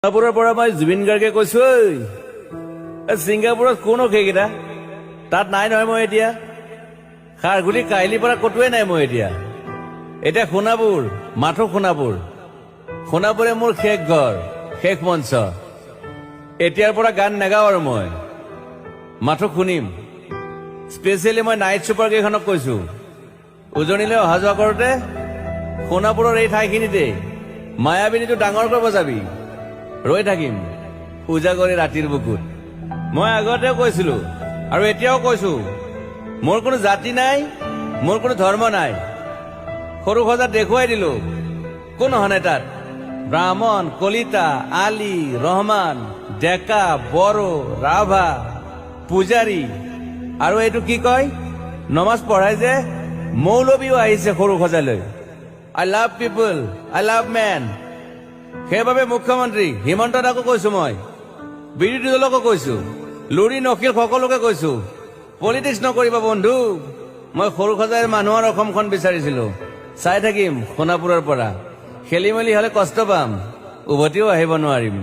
ছিংগাপুৰৰ পৰা মই জুবিন গাৰ্গে কৈছো, ছিংগাপুৰত কোনো সেইকেইটা তাত নাই নহয়। মই এতিয়া খাৰঘুলি কাহিলীৰ পৰা কতোৱে নাই। মই এতিয়া সোণাপুৰ, মাথো সোণাপুৰে মোৰ শেষ ঘৰ, শেষ মঞ্চ। এতিয়াৰ পৰা গান নাগাওঁ আৰু মই মাথো শুনিম। স্পেচিয়েলি মই নাইট ছুপাৰ কেইখনক কৈছো, উজনিলৈ অহা যোৱা কৰোতে সোণাপুৰৰ এই ঠাইখিনিতে মায়াবিনীটো ডাঙৰকৈ বজাবি, ৰৈ থাকিম উজাগৰি ৰাতিৰ বুকুত। মই আগতেও কৈছিলো আৰু এতিয়াও কৈছো, মোৰ কোনো জাতি নাই, মোৰ কোনো ধৰ্ম নাই। সৰু সজাত দেখুৱাই দিলো কোন হনে তাত ব্ৰাহ্মণ, কলিতা, আলি, ৰহমান, ডেকা, বড়ো, ৰাভা, পূজাৰী আৰু এইটো কি কয় নমাজ পঢ়াই যে মৌলবীও আহিছে সৰু সজালৈ। I love people, I love man. সেইবাবে মুখ্যমন্ত্ৰী হিমন্ত দাকো কৈছো, মই বিৰোধী দলকো কৈছো, লুৰি নকিল সকলোকে কৈছো, পলিটিক্স নকৰিবা বন্ধু। মই সৰু সজাইৰ মানুহৰ অসমখন বিচাৰিছিলো। চাই থাকিম সোণাপুৰৰ পৰা। খেলি মেলি হলে কষ্ট পাম, উভতিও আহিব নোৱাৰিম।